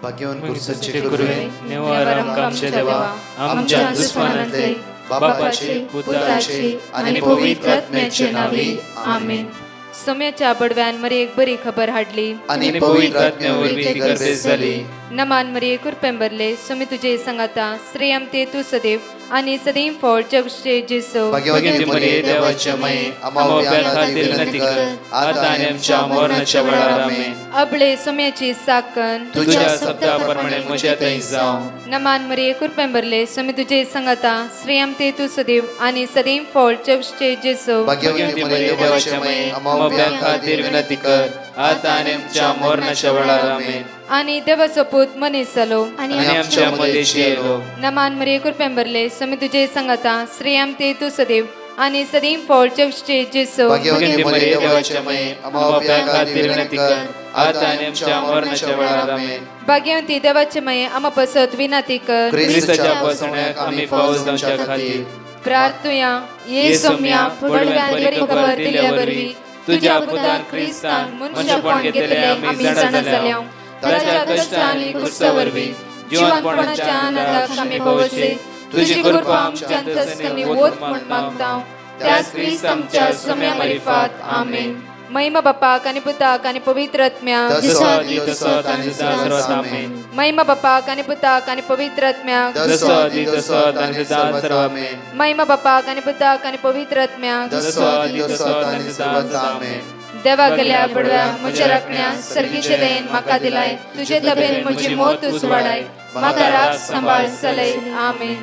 भाग्यवान कुर्सचे करुवे निवार आमच्या देवा आमच्या दुश्मनांतले बापाचे पुत्राचे आणि पवित्र आत्म्याचे नावे आमेन. सोम्याच्या बडव्यान मरी एक बरी खबर हाडली आणि पवित्र आत्म्यावर ती गर्देश झाली. नमान मरी कुरपेंबरले सोमी तुझे संगाता श्रेयम ते तू सदैव आणि सदैव फळ जगचे जेसो. भाग्यवती मरिये देवाच्या माये आम्हा खातीर विनंती कर आता आणि आमच्या मरणाच्या वेळार आमेन. अबळे सोम्याची साकन तुझ्या शब्दाप्रमाणे म्हज्या थंय जावं. नमान मरी कुरपेंबरले सोमी तुझे संगाता श्रेयम ते तू सदैव आणि सदैव फळ जगचे जेसो. भाग्यवती मरिये देवाच्या माये आम्हा खातीर विनंती कर आता आणि आमच्या मरणाच्या वेळार आमेन. आणि देवाचो पूत मनीस जालो आणि आमच्या मदेशी येलो. नमान मरी कुरपेंबरले सोमी तुझे संगाता श्रेयम ते तू सदैव आणि सदैव फळ जगचे जेसो. भाग्यवती मरिये देवाच्या माये आम्हा खातीर विनंती कर आता आणि आमच्या मरणाच्या वेळार आमेन. भाग्यवती देवाचे माये आम्हा पसत विनंती कर ख्रिस्ताच्या पासण्याक आम्ही पावस जावच्या खातीर प्रार्थुया. ये सोम्या बडव्यान बरी खबर दिल्या वरवी तुझ्या पुतान ख्रिस्तान मनुष्यपण घेतले आम्ही जाणा जाल्या. ताच्या कष्टांनी कुर्सावरवी जीवनपणाच्या आनंदाक आम्ही पावसे. तुझी कृपा आमच्या अंतस्करणी वोत म्हण मागता त्याच ख्रिस्त आमच्या सोम्या मरिफात आमेन. महिमा बापाक आणि पुताक आणि पवित्र आत्म्याक महिमा बापाक आणि पुताक आणि पवित्र आत्म्याक महिमा बापाक आणि पुताक आणि पवित्र आत्म्याक देवा गेल्या बडव्या म्हज्या राखण्या सर्गीचे देन म्हाका दिलाय. तुझे तबेन म्हजी मोत तूं वाडाय म्हाका राख सांबाळ चलय आमेन.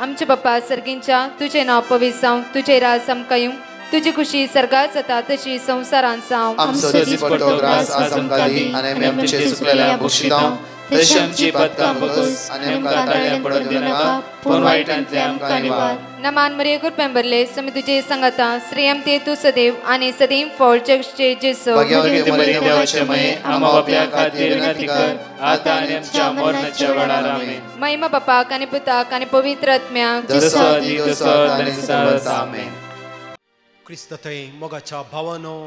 आमचे बाप्पा सर्गींच्या तुझे नाव पवित्र जावं. तुझे राज आमकां येवं. तुझी खुशी सर्गात जाता तशी संसारांत जावं. आमचो दिसपट्टो ग्रास आज आमकां दी आनी आमी आमचे सुकलेल्या बक्षितां तशी आमची पातकां बगस आनी आमकां ताळ्यां पडूंक दिनाका पूण वायटांतले आमकां निवार. नमान मरिये कुरपेंबरले सोमी तुझे संगाता श्रेयम ते तू सदैव आणि सदैव फळ जगचे जेसो. भाग्यवती मरिये देवाचे माये आम्हा बापया खातीर विनंती कर आता आनी आमच्या मरणाच्या वेळार आमेन. महिमा बापाक आणि पुताक आणि पवित्र आत्म्याक आमेन. क्रिस्त थंय मोगाच्या भावानो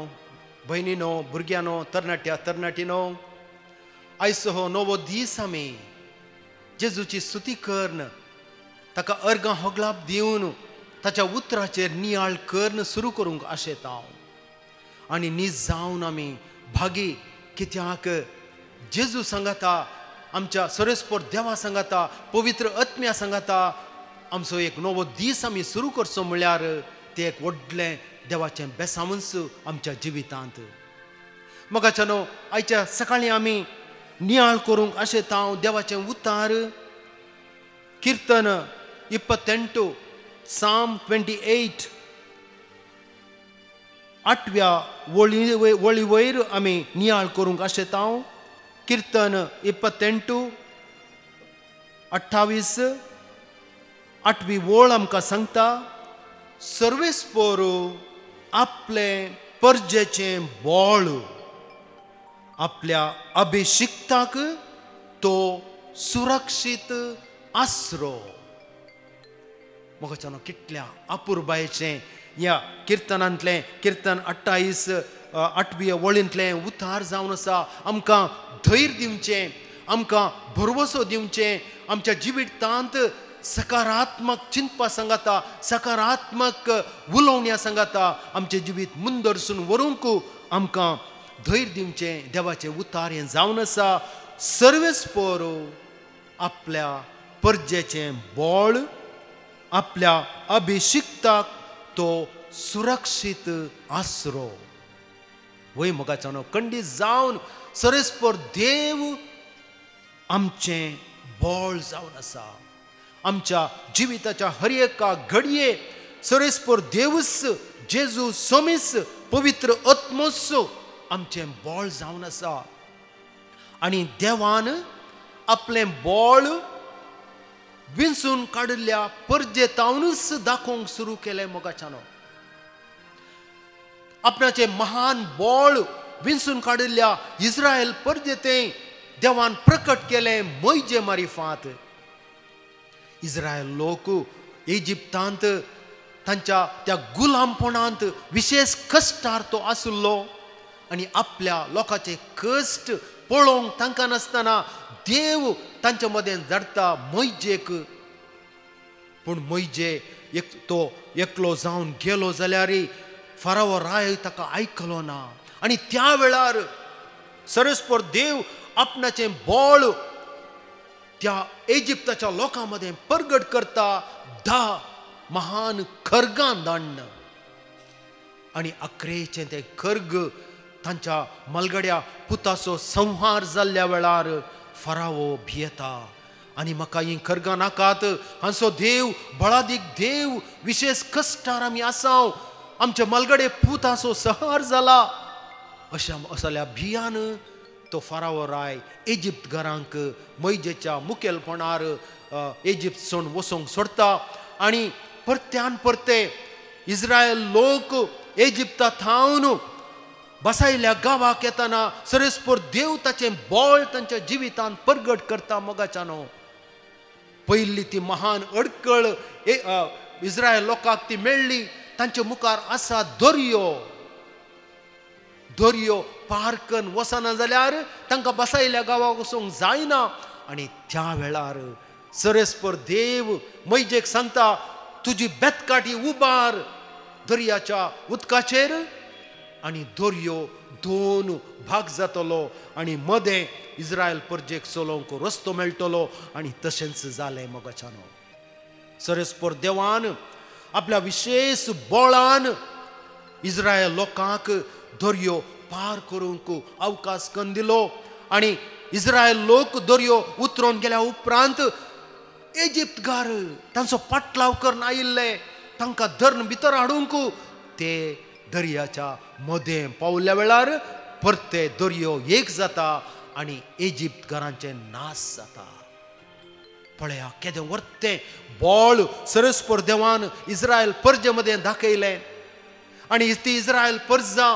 भयणीनो भुरग्यानो तरणाट्या तरणाटीनो आयचो हो नवो दीस आमी जेजूची स्तुती करन ताका अर्गां होगलाप दिवन ताच्या उतराचेर नियाळ करन सुरू करूंक आशेता हांव. आनी न्ही जावन आमी भागी कित्याक जेजू सांगाता आमच्या सरेस्पोर देवा सांगाता पवित्र आत्म्या सांगाता आमचो एक नवो दीस आमी सुरू करचो म्हळ्यार ते एक व्हडलें देवाचें बेसावंस आमच्या जिवितांत. मोगाच्या न्हू आयच्या सकाळीं आमी नियाळ करूंक आशेता हांव देवाचें उतार कीर्तन 28 साम 28 8व्या वळी वयर आमी नियाळ करूंक आशेता हांव. कीर्तन 28 28 8वी वळ आमकां सांगता सर्वेस्पोर आपले परजेचें बोळ आपल्या अभिशिक्ताक तो सुरक्षीत आसरो. मोगाच्या कितल्या अपुर्बायेचें ह्या कीर्तनांतलें कीर्तन 28 8वी वळींतलें उतार जावन आसा. आमकां धैर्य दिवचें आमकां भरवसो दिवचें आमच्या जिवितांत सकारात्मक चिंतपा सांगाता सकारात्मक उलोवण्या सांगाता आमचें जिवीत मुंदरसून व्हरूंक आमकां धैर्य दिवचें देवाचें उतार हें जावन आसा. सर्वेस्पोर आपल्या परजेचें बोळ आपल्या अभिशिक्ताक तो सुरक्षीत आसरो. वय मोगाच्यानो खंडीत जावन सर्वेस्पोर देव आमचें बोळ जावन आसा. आमच्या जिविताच्या हर एका घडये सर्वेस्पोर देवूस जेजू सोमीस पवित्र आत्मोस आमचें बोळ जावन आसा. आनी देवान आपलें बोळ विंचून काडिल्ल्या परजेतावनूच दाखोवंक सुरू केलें. मोगाच्यानो आपणाचें महान बोळ विंचून काडिल्ल्या इस्रायल परजेतें देवान प्रकट केलें मोइजे मारिफांत. इस्रायल लोक इजिप्तांत तांच्या त्या गुलामपणांत विशेष कश्टार तो आसुल्लो आनी आपल्या लोकांचे कश्ट पळोवंक तांकां नासतना देव तांच्या मदें धाडटा मोइजेक. पूण मोइजे तो एकलो जावन गेलो जाल्यार फाराव राय ताका आयकलो ना. आनी त्या वेळार सरस्पर देव आपणाचें बळ त्या इजिप्ताच्या लोकांमध्ये प्रगट करता 10 महान खर्गां धाडन. आनी अकरेचें तें खर्ग तांच्या मलगड्या पुताचो संहार जाल्ल्या वेळार फरावो भियेता. आनी म्हाका ही खर्गां नाकात, हांचो देव बळादीक देव, विशेष कश्टार आमी आसाव, आमचे मलगडे पुताचो संहार जाला अशा असल्या भियान तो फारावो राय इजिप्त घरांक मोइजेच्या मुखेलपणार इजिप्त सोडून वचोंक सोडता. आनी परत्यान परते इस्रायल लोक इजिप्ता थावन बसायल्या गांवाक येताना सरस्पर देव ताचें बळ तांच्या जिवितान प्रगट करता. मोगाच्यानो पयली ती महान अडकळ इस्रायल लोकांक ती मेळ्ळी. तांच्या मुखार आसा दर्यो. दर्यो पार करून वचना जाल्यार तांकां बसायल्या गांवाक वचोंक जायना. आनी त्या वेळार सरस्पर देव मोइजेक सांगता, तुजी बेतकाठी उबार दर्याच्या उदकाचेर आनी दर्यो 2 भाग जातलो आनी मदें इस्रायल परजेक चलोवंक रस्तो मेळटलो. आनी तशेंच जालें. मोगाच्यानो सरस्पर देवान आपल्या विशेष बळान इस्रायल लोकांक दर्यो पार करूंक अवकाश करून दिलो. आनी इस्रायल लोक दर्यो उतरून गेल्या उपरांत इजिप्तकार तांचो पाटलाव करून आयिल्ले तांकां धरून भितर हाडूंक ते दर्याच्या मदें पावल्या वेळार परते दर्यो एक जाता आनी इजिप्तकारांचे नाश जाता. पळया केदें वर्तें बळ सरस्पर देवान इस्रायल परजे मदें दाखयलें. आनी ती इस्रायल परजां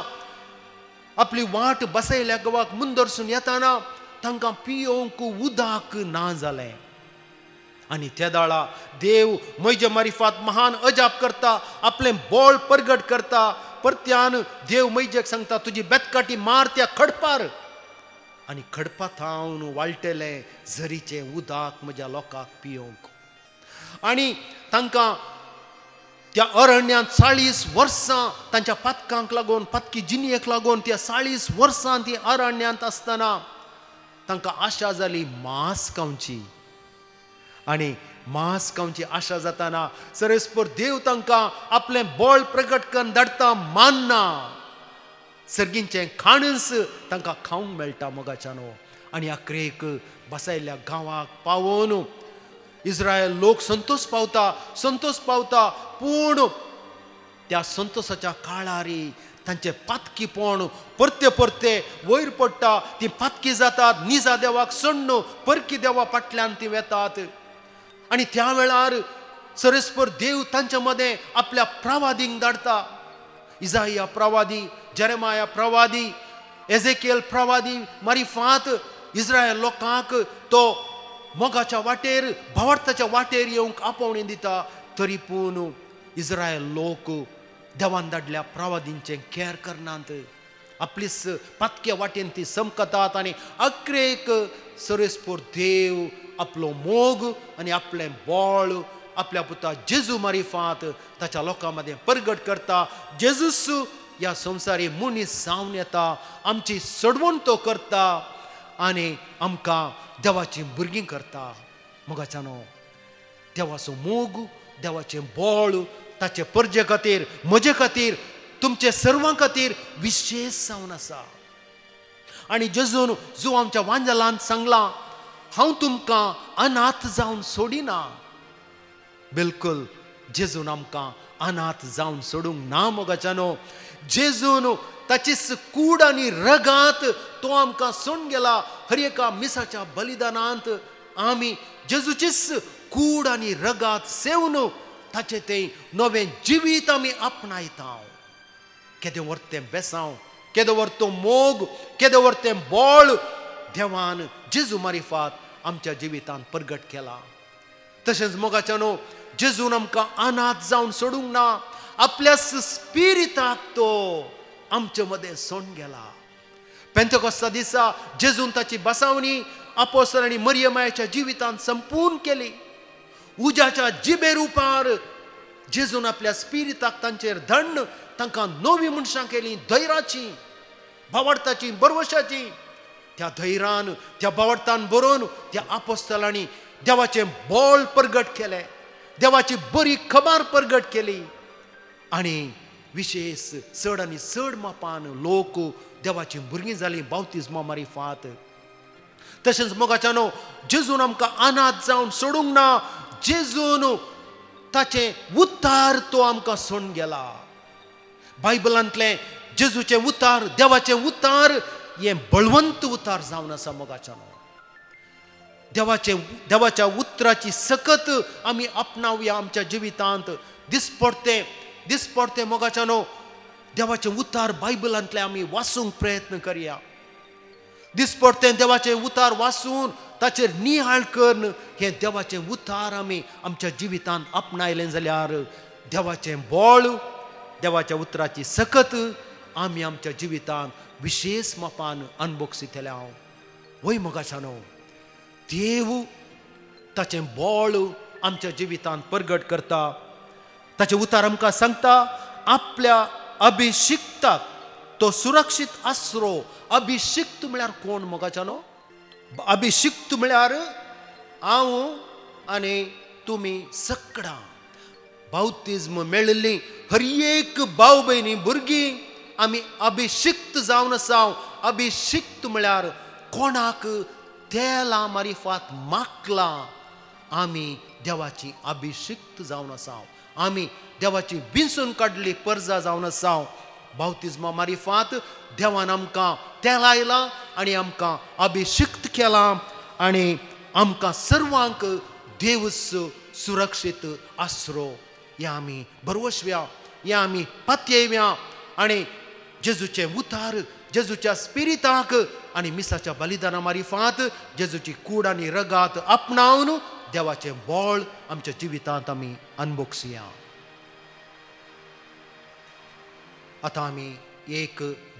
आपली वाट बसयल्या गांवाक मुंदरसून येताना तांकां पियोवंक उदक ना जालें. आनी त्या दाळा देव मोइजे मारिफात महान अजाप करता, आपलें बळ प्रगट करता. परत्यान देव मोइजेक सांगता, तुजी बेतकाठी मार त्या खडपार. आनी खडपा थावन वाळटलें झरीचें उदक म्हज्या लोकांक पियोवंक. आनी तांकां त्या अरण्यांत 40 वर्सां तांच्या पातकांक लागून, पातकी जिनयेक लागून त्या 40 वर्सां ती अरण्यांत आसतना तांकां आशा जाली मांस खावची. आनी मांस खावची आशा जाताना सरस्पर देव तांकां आपलें बळ प्रगट करून धाडटा मान्ना. सर्गींचें खाणस तांकां खावंक मेळटा. मोगाच्यानो आनी अकरेक बसायल्या गांवाक पावोन इस्रायल लोक संतोष पावता. पूण त्या संतोषाच्या काळार तांचे पातकीपण परते वयर पडटा. ती पातकी जातात, निजा देवाक सण्ण परकी देवा फाटल्यान ती वेतात. आनी त्या वेळार सरस्पर देव तांच्या मदें आपल्या प्रवादींक धाडटा. इजाया प्रवादी, जेरेमाया प्रवादी, एजेकिएल प्रवादी मारिफात इस्रायल लोकांक तो मोगाच्या वाटेर, भावार्थाच्या वाटेर येवंक आपोवणी दिता. तरी पूण इस्रायल लोक देवान धाडल्या प्रवादींचें केअर करनात. आपलीच पातक्या वाटेन ती समकतात. आनी अकरेक सरस्पर देव आपलो मोग आनी आपलें बळ आपल्या पुता जेजू मारिफात ताच्या लोकां मदें प्रगट करता. जेजूस ह्या संवसारी मनीस जावन येता, आमची सडवण तो करता आनी आमकां देवाची भुरगीं करता. मोगाच्यानो देवाचो मोग, देवाचें बळ ताचे परजे खातीर, म्हजे खातीर, तुमचे सर्वां खातीर विशेष जावन आसा. आनी जेजून जो आमच्या वांजलांत सांगला, हांव तुमकां अनाथ जावन सोडिना. बिलकुल जेजून आमकां अनाथ जावन सोडूंक ना. मोगाच्यानो जेजून ताचीच कूड आनी रगांत तो आमकां सोडून गेला. हर एका मिसाच्या बलिदानांत आमी जेजूचीच कूड आनी रगांत सेवन ताचें तें नवें जिवीत आमी आपणायता. केदें वर्तें बेसांव, केदें वर्तो मोग, केदें वर्तें बळ देवान जेजू मारिफात आमच्या जिवितांत प्रगट केला. तशेंच मोगाच्यानो जेजून आमकां अनाथ जावन सोडूंक ना. आपल्याच स्पिरिताक तो आमचे मदें सोडून गेला. पेंतेकोस्ता दिसा जेजून ताची बसावणी अपोस्तलांनी मरियमाच्या जिवितांत संपूर्ण केली. उज्याच्या जिबे रुपार जेजून आपल्या स्पिरिताक तांचेर धन्न तांकां नवी मनशां केली, धैर्याची, भावार्थाची, बरवशाची. त्या धैर्यान, त्या भावार्थान बरोवन त्या अपोस्तलांनी देवाचें बोळ प्रगट केलें, देवाची बरी खबर प्रगट केली. आनी विशेष चड आनी चड मापान लोक देवाची भुरगीं जालीं बावतिस्मा मारिफात. तशेंच मोगाच्यानो जेजून आमकां अनाथ जावन सोडूंक ना. जेजून ताचें उतार तो आमकां सोडून गेला. बायबलांतलें जेजूचें उतार, देवाचें उतार हें बळवंत उतार जावन आसा मोगाच्यानो. देवाच्या उतराची सकत आमी आपणावया आमच्या जिवितांत. दिसपडते मोगाच्यानो देवाचें उतार बायबलांतलें आमी वाचूंक प्रयत्न करया. दिसपडते देवाचें उतार वाचून ताचेर नियाळ करून हें देवाचें उतार आमी आमच्या जिवितांत आपणायलें जाल्यार देवाचें बोळ, देवाच्या उतराची सकत आमी आमच्या जिवितांत विशेष मापान अनुभोगसितले. हांव वय मोगाच्यानो देव ताचें बोळ आमच्या जिवितांत प्रगट करता. ताचें उतार आमकां सांगता आपल्या अभिशिक्ताक तो सुरक्षीत आसरो. अभिशिक्त म्हळ्यार कोण मोगाच्यानो? अभिशिक्त म्हळ्यार हांव आनी तुमी सगळां बावतिस्म मेळिल्लीं हर एक भाव भयणी भुरगीं आमी अभिशिक्त जावन आसा. अभिशिक्त म्हळ्यार कोणाक तेला मारिफात मागला आमी देवाची अभिशिक्त जावन आसा. आमी देवाची विंचून काडली परजा जावन आसा. बावतिस्मा मारिफात देवान आमकां तेल आयला आनी आमकां अभिशिक्त केला आनी आमकां सर्वांक देव सुरक्षीत आसरो हें आमी बरवशव्या, हें आमी पातयेव्या. आनी जेजूचें उतार, जेजूच्या स्पिरिताक आनी मिसाच्या बलिदाना मारिफात जेजूची कूड आनी रगात आपणावन देवाचें बोळ आमच्या जिवितांत आमी अनुभोगसिया. आतां आमी एक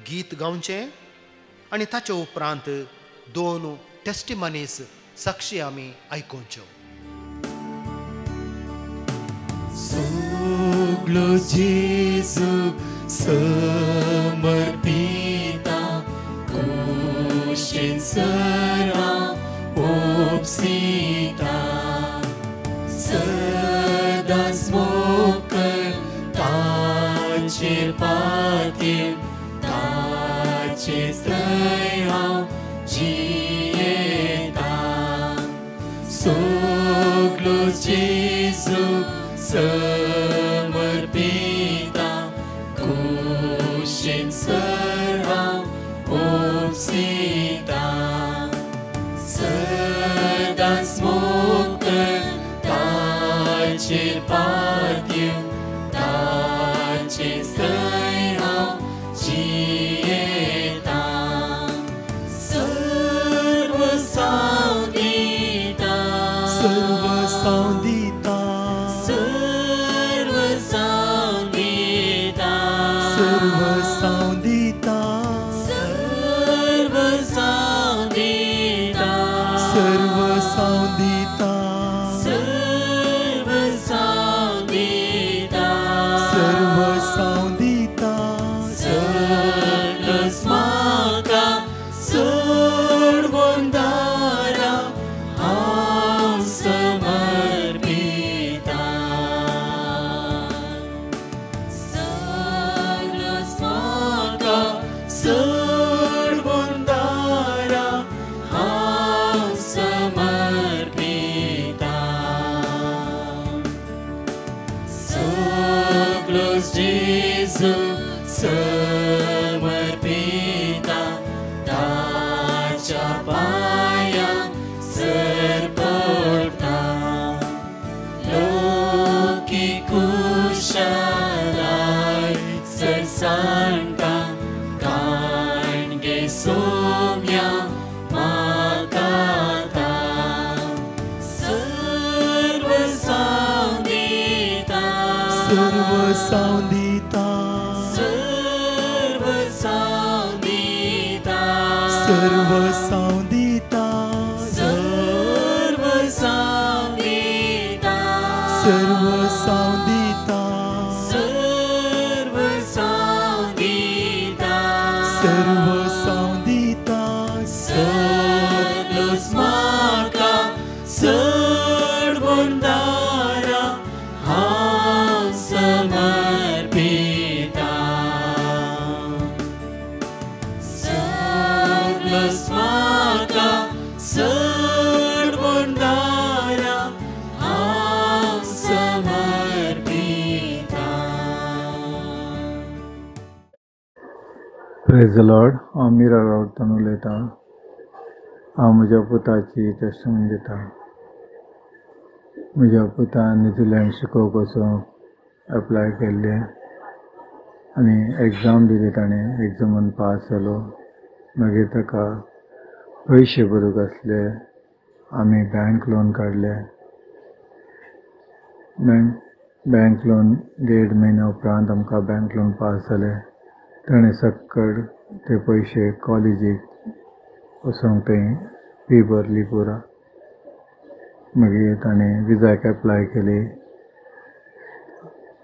गीत गावचें आनी ताचे उपरांत 2 टेस्टिमनीज साक्षी आमी आयकुच्यो. सगलो जेजू समर्पिता कुशीन सरा ओपसिता सदांच मोकर ताचेर पातीर ताचेर थंय हांव जियेता. सगलो जेजू समर्पिता कुशीन सर हांव ओपसिता सदांच मोकर ताचेर पातीर ताचेर थंय हांव जियेता. सर्व सांव दिता, सर्व सांव दिता, सर्व सांव दिता, सर्व सांव दिता, सर्व सांव दिता, सर्व सांव दिता, सर्व सांव दिता, सर्व सांव दिता. सगळंच म्हाका सोडून दारा हांव समर्पिता. सगळंच म्हाका सोडून दारा हांव समर्पिता. सगळंच जेजू समर्पिता ताच्या पांयांक सर पडटा. लोकी कुशालाय सर सांडटा काणगे सोम्या म्हाका ता. सर्व सांव दिता, सर्व सांव दिता, सर्व सांव दिता, सर्व सांव दिता, प्रेज द लॉर्ड. हांव मिरा रावतान उलयतां. हांव म्हज्या पुताची टेस्टमनी दिता. म्हज्या पुतान न्यूझीलंड शिकोवंक वचूंक एप्लाय केल्लें आनी एग्जाम दिली ताणें. एग्जामान पास जालो. मागीर ताका पयशे भरूंक आसले. आमी बँक लोन काडलें. बँक लोन 1.5 म्हयन्या उपरांत आमकां बँक लोन पास जालें. ताणें सक्कड ते पयशे कॉलेजीक वचोंक थंय फी भरली पुरा. मागीर ताणें विजाक एप्लाय केली.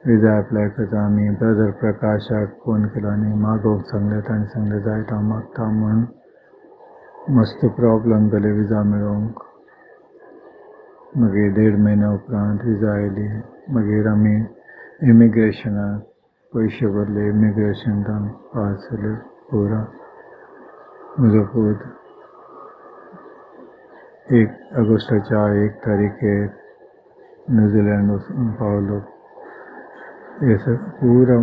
विजा एप्लाय करता आमी ब्रदर प्रकाशाक फोन केलो आनी मागोवंक सांगलें. ताणें सांगलें जाय तो हांव मागता म्हूण. मस्त प्रॉब्लम जाले विजा मेळोवंक. मागीर 1.5 म्हयन्या उपरांत विजा आयली. मागीर आमी इमिग्रेशनाक पयशे भरले. इमिग्रेशनाक पास जाले पुरा. म्हजो पूत 1 ऑगस्टाच्या 1 तारीखेर न्यूझीलंड वचून पावलो. हे पुरा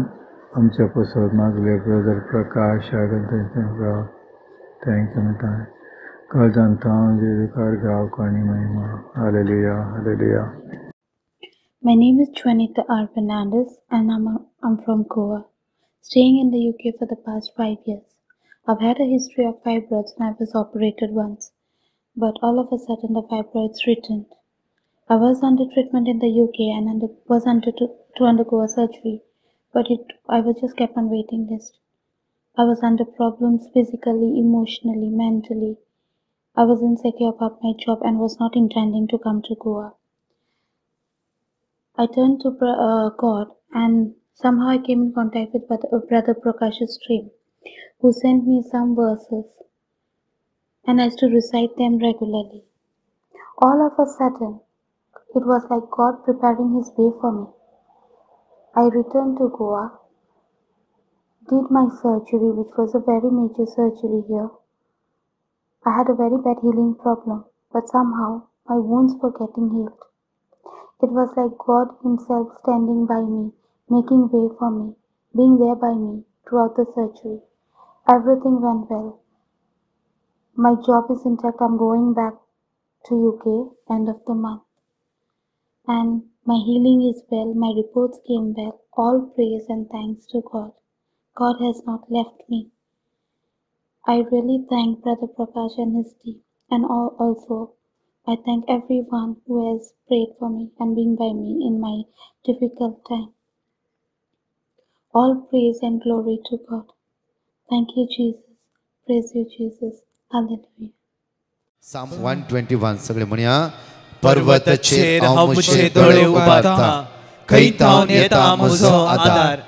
आमच्या पसत मागले ब्रदर प्रकाशाक तांकां थँक्यू म्हणटा. काळजांत हांव जेजुकार गांव काणी महिमा. Hallelujah hallelujah. My name is Juanita R. Fernandez and I'm from Goa, staying in the UK for the past 5 years. I've had a history of fibroids and I was operated once, but all of a sudden the fibroids returned. I was under treatment in the UK and was to undergo a surgery, but I was just kept on waiting list. I was under problems physically, emotionally, mentally. I was insecure about my job and was not intending to come to Goa. I turned to God, and somehow I came in contact with Brother Prakash's stream, who sent me some verses, and I used to recite them regularly. All of a sudden, it was like God preparing His way for me. I returned to Goa, did my surgery, which was a very major surgery here. I had a very bad healing problem, but somehow my wounds were getting healed. It was like God Himself standing by me, making way for me, being there by me throughout the surgery. Everything went well. My job is intact. I'm going back to UK end of the month. And my healing is well. My reports came well. All praise and thanks to God. God has not left me. I really thank Brother Prakash and his team, and also I thank everyone who has prayed for me and been by me in my difficult time. All praise and glory to God. Thank you, Jesus. Praise you, Jesus. Hallelujah. Psalm 121 सगळे म्हणया. पर्वत chair हांव मुझे दोळे उबारता, खैतावन येता म्हजो आदार.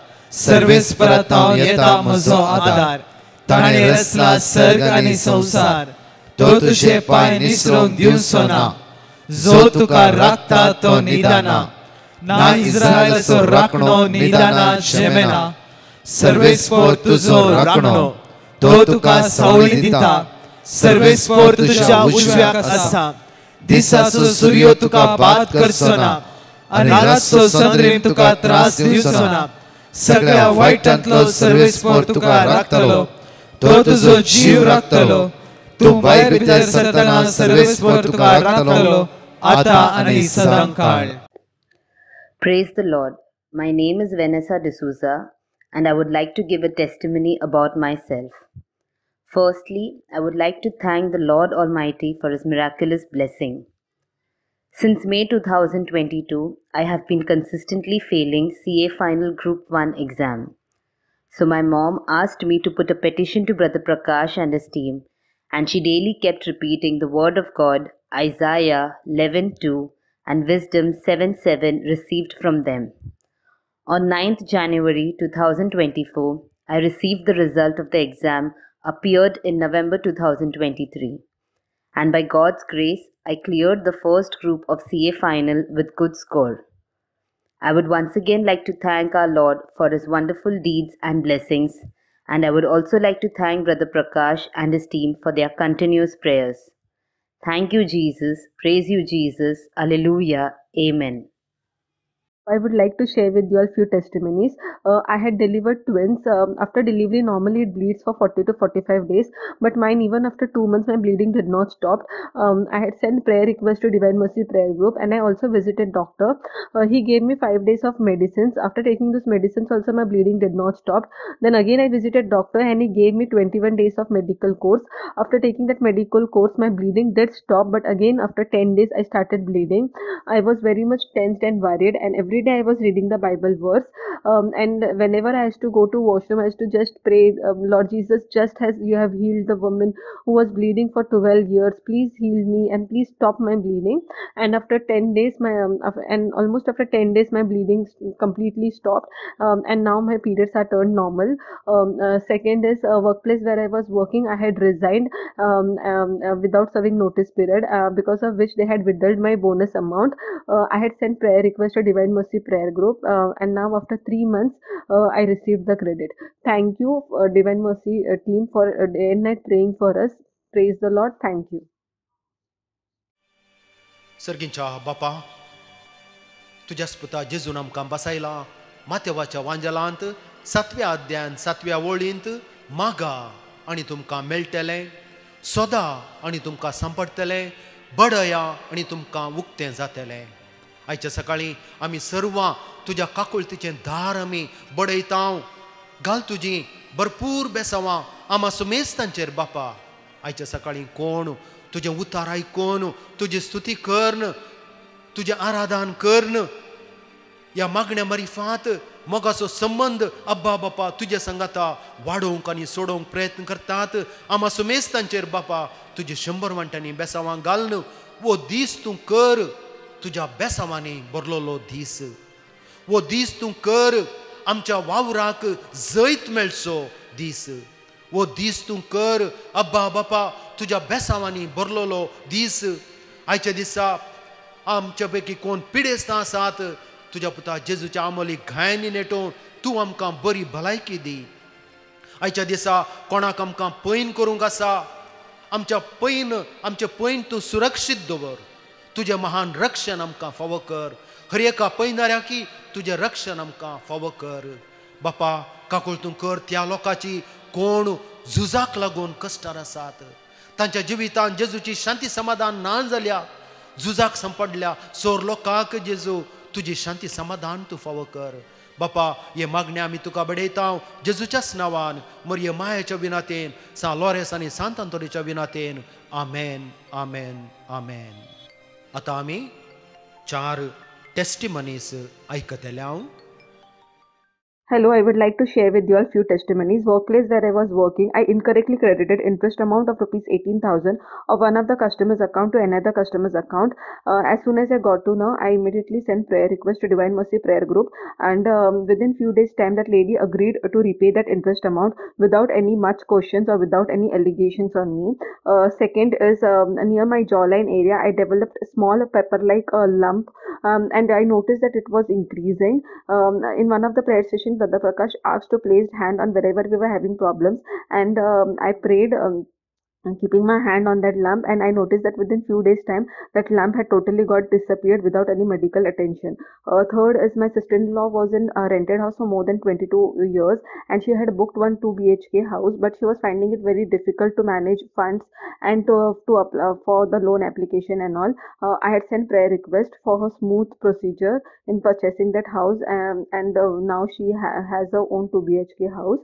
सर्वेस्परांत हांव येता म्हजो आदार. ताणें रचला सर्ग आनी संसार, तो तुझे पाय निसरूंक दिवचो ना. जो तुका राखता तो निदाना, ना इस्रायलाचो राखणो निदाना जेमेना. सर्वेस्पोर तुजो राखणो, तो तुका सावळी दिता. सर्वेस्पोर तुज्या उजव्याक आसा. दिसाचो सूर्य तुका बाद करचो ना, आनी रातचो चंद्रेन तुका त्रास दिवचो ना. सगळ्या वायटांतलो सर्वेस्पोर तुका राखतलो, तो तुजो जीव राखतलो. तू भायर भितर सरतना सर्वेस्पोर तुका राखतलो, आतां आनी सदांकाळ. Praise the Lord. My name is Vanessa D'Souza and I would like to give a testimony about myself. Firstly, I would like to thank the Lord Almighty for His miraculous blessing. Since May 2022, I have been consistently failing CA Final Group 1 exam. So my mom asked me to put a petition to Brother Prakash and his team, and she daily kept repeating the word of God, Isaiah 11:2 and Wisdom 7:7 received from them. On 9th January 2024, I received the result of the exam appeared in November 2023. And by God's grace, I cleared the first group of CA final with good score. I would once again like to thank our Lord for His wonderful deeds and blessings, and I would also like to thank Brother Prakash and his team for their continuous prayers. Thank you, Jesus. Praise you, Jesus. Alleluia. Amen. I would like to share with you all few testimonies. I had delivered twins. After delivery, normally it bleeds for 40 to 45 days, but mine, even after 2 months, my bleeding did not stop. I had sent prayer request to Divine Mercy Prayer Group, and I also visited doctor. He gave me 5 days of medicines. After taking those medicines, also my bleeding did not stop. Then again, I visited doctor, and he gave me 21 days of medical course. After taking that medical course, my bleeding did stop, but again after 10 days, I started bleeding. I was very much tensed and worried, and every day I was reading the Bible verse. And whenever I used to go to washroom, I used to just pray, Lord Jesus, just as you have healed the woman who was bleeding for 12 years, please heal me and please stop my bleeding. And after 10 days, and almost after 10 days, my bleeding completely stopped. And now my periods are turned normal. Second is workplace where I was working, I had resigned without serving notice period, because of which they had withheld my bonus amount. I had sent prayer request to Divine Mercy Prayer Group, and now after 3 months, I received the credit. Thank you, Divine Mercy team, for day and night praying for us. Praise the Lord. Thank you. सर्गींच्या बापा, तुझ्याच पुता जेजून आमकां बसायला माथेवाच्या वांजलांत 7व्या अध्यायान 7व्या वळींत मागा आनी तुमकां मेळटलें, सोदा आनी तुमकां सांपडटलें, बडया आनी तुमकां उक्तें जातलें. आयच्या सकाळीं आमी सर्वां तुज्या काकुळतीचें दार आमी बडयतांव. घाल तुजीं भरपूर बेसांवां आमा सुमेस्तांचेर बापा. आयच्या सकाळीं कोण तुजें उतार आयकून तुजी स्तुती करन, तुजें आराधन करन, ह्या मागण्या मरिफात मोगाचो संबंध अब्बा बापा तुज्या संगाता वाडोवंक आनी सोडोवंक प्रयत्न करतात. आमा सुमेस्तांचेर बापा तुजे 100 वांट्यांनी बेसांवां घालन वो दीस तूं कर, तुज्या बेसांवांनी भरलोलो दीस. वो दीस तूं कर आमच्या वावराक जैत मेळचो दीस. वो दीस तूं कर अब्बा बापा तुज्या बेसांवांनी भरलोलो दीस. आयच्या दिसा आमच्या पैकी कोण पिडेस्त आसात, तुज्या पुता जेजूच्या आमोली घायनी नेटोवन तूं आमकां बरी भलायकी दी. आयच्या दिसा कोणाक आमकां पैन करूंक आसा, आमच्या पैन तूं सुरक्षीत दवर. तुजें महान रक्षण आमकां फावो कर. हर एका पैनाऱ्याकी तुजें रक्षण आमकां फावो कर. बापा काकूळ तूं कर त्या लोकांची कोण झुजाक लागून कश्टार आसात, तांच्या जिवितांत जेजूची शांती समाधान ना जाल्या, झुजाक सांपडल्या सोर लोकांक जेजू तुजी शांती समाधान तूं फावो कर. बापा हे मागणे आमी तुका बडयतांव जेजूच्याच नांवान, मरिये मायेच्या विनातेन, सा लॉरेस आनी सांत आंतोनीच्या विनातेन. आमेन, आमेन, आमेन. आतां आमी 4 टेस्टिमनीज आयकतले हांव. Hello, I would like to share with you all few testimonies. Workplace where I was working, I incorrectly credited interest amount of rupees 18,000 of one of the customer's account to another customer's account. As soon as I got to know, I immediately sent prayer request to Divine Mercy Prayer Group, and within few days time that lady agreed to repay that interest amount without any much questions or without any allegations on me. Second is near my jawline area, I developed a small pepper-like lump, and I noticed that it was increasing. In one of the prayer sessions, Brother Prakash asked to place hand on wherever we were having problems, and I prayed keeping my hand on that lump, and I noticed that within few days time that lump had totally got disappeared without any medical attention. Third is my sister-in-law was in a rented house for more than 22 years, and she had booked one 2 BHK house, but she was finding it very difficult to manage funds and to apply for the loan application and all. I had sent prayer request for her smooth procedure in purchasing that house, and now she has her own 2 BHK house.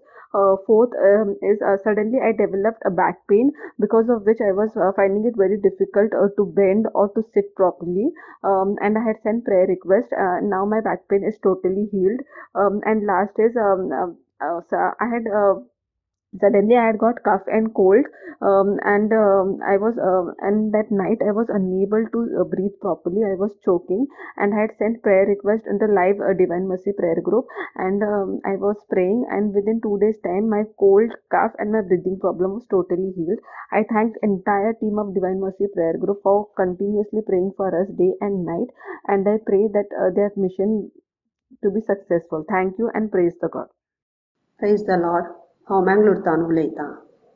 Fourth is suddenly I developed a back pain, because of which I was finding it very difficult to bend or to sit properly, and I had sent prayer request. Now my back pain is totally healed. And last is suddenly I had got cough and cold, and that night I was unable to breathe properly. I was choking, and I had sent prayer request in the live Divine Mercy Prayer Group, and I was praying, and within 2 days time my cold, cough and my breathing problem was totally healed. I thank entire team of Divine Mercy Prayer Group for continuously praying for us day and night, and I pray that their mission to be successful. Thank you and praise the God. Praise the Lord. हांव मँगलोरतान उलयतां.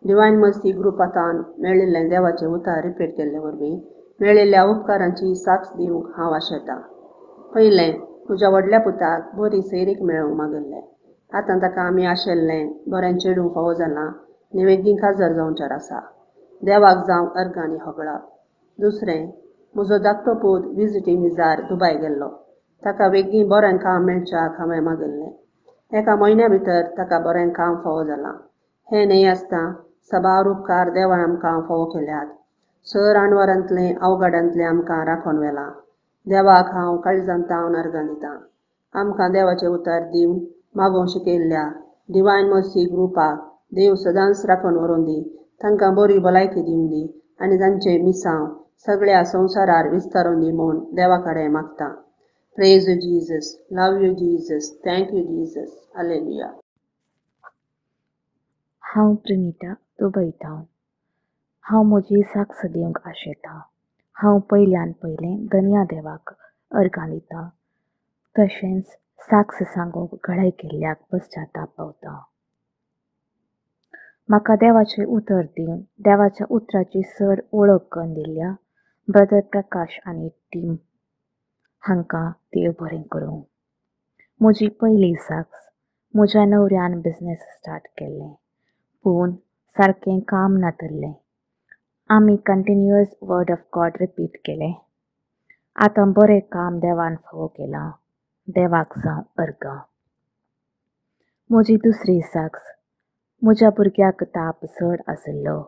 Divine mercy ग्रुपांतान मेळिल्लें देवाचें उतार repeat केल्ले वरवीं मेळिल्ल्या उपकारांची साक्ष दिवंक हांव आशेतां. पयलें, तुज्या व्हडल्या पुताक बरी सैरीक मेळोंक मागिल्लें. आतां ताका आमी आशिल्लें बऱ्यान चेडूंक फावो जालां आनी वेगीन काजार जावंचार आसा. देवाक जावं अर्ग आनी होगळा. दुसरें, म्हजो धाकटो पूत विजिटींग विजार दुबाय गेल्लो. ताका बेगीन बरें काम मेळच्याक हांवें मागिल्लें. एका म्हयन्या भितर ताका बरें काम फावो जालां. हें न्हय आसता सबार उपकार देवान आमकां फावो केल्यात. सर आनवरांतलें अवघडांतलें आमकां राखून व्हेलां. देवाक हांव काळजांतावन अर्गां दितां. आमकां देवाचें उतर दिवन मागोवंक शिकयल्ल्या डिवायन मर्सी ग्रुपाक देव सदांच राखून व्हरून दी. तांकां बरी भलायकी दिवन दी आनी तांचे मिसांव सगळ्या संवसारार विस्तारून दी म्हूण देवा कडेन मागतां. Praise you Jesus, love you Jesus, thank you Jesus, hallelujah. हांव प्रिनिता दुबयतां. हांव म्हजी साक्ष दिवंक आशेतां. हांव पयल्यान पयलें धन्या देवाक अर्गां दितां. तशेंच साक्ष सांगूंक घडाय केल्ल्याक पश्चाताप पावतां. म्हाका देवाचें उतर दिवन देवाच्या उतराची चड वळख करून दिल्ल्या ब्रदर प्रकाश आनी टीम हांकां देव बरें करूं. म्हजी पयली साक्ष, म्हज्या न्हवऱ्यान बिझनेस स्टार्ट केल्लें पूण सारकें काम नातल्लें. आमी continuous word of God repeat केलें. आतां बरें काम देवान फावो केलां. देवाक जावं अर्गां. म्हजी दुसरी साक्ष, म्हज्या भुरग्याक ताप चड आशिल्लो.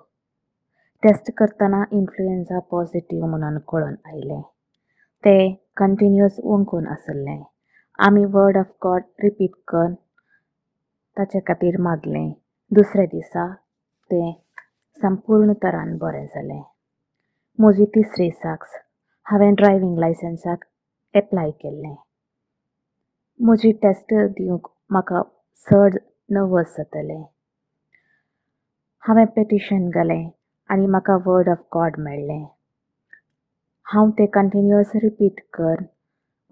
टेस्ट करतना इन्फ्लुएन्झा पॉझिटिव्ह म्हणून कळून आयलें. तें कंटिन्युअस वंकून आशिल्लें. आमी वर्ड ऑफ गॉड रिपीट करून ताचे खातीर मागलें. दुसऱ्या दिसा तें संपूर्ण तरान बरें जालें. म्हजी तिसरी साक्ष, हांवें ड्रायव्हिंग लायसन्साक एप्लाय केल्लें. म्हजी टेस्ट दिवंक म्हाका चड नर्वस जातालें. हांवें पेटिशन घालें आनी म्हाका वर्ड ऑफ गॉड मेळ्ळें. हांव तें कंटिन्युअस रिपीट करून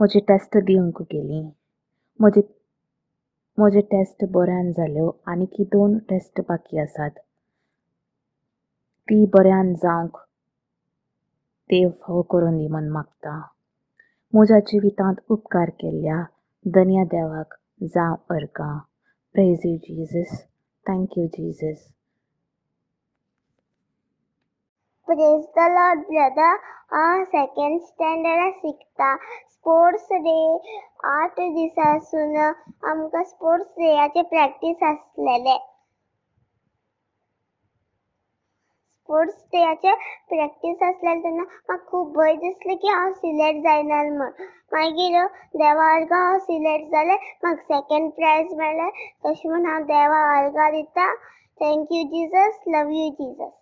म्हजी टेस्ट दिवंक गेलीं. म्हजे टेस्ट बऱ्यान जाल्यो आनीक 2 टेस्ट बाकी आसात. ती बऱ्यान जावंक देव फावो करून दी म्हूण मागतां. म्हज्या जिवितांत उपकार केल्ल्या धन्या देवाक जावं अर्गां. Praise you Jesus, thank you Jesus. Praise the Lord, brother. हांव सेकंड स्टँडर्डाक शिकता. स्पोर्ट्स डे 8 दिसांसून आमकां स्पोर्ट्स डेयाचे प्रॅक्टीस आसलेले. स्पोर्ट्स डेयाचे प्रॅक्टीस आसलेले तेन्ना म्हाका खूब भंय दिसलें की हांव सिलेक्ट जायना म्हूण. मागीर देवा अर्गां हांव सिलेक्ट जालें. म्हाका सेकंड प्रायज मेळ्ळें. तशें म्हूण हांव देवा अर्गां दितां. Thank you Jesus, love you Jesus.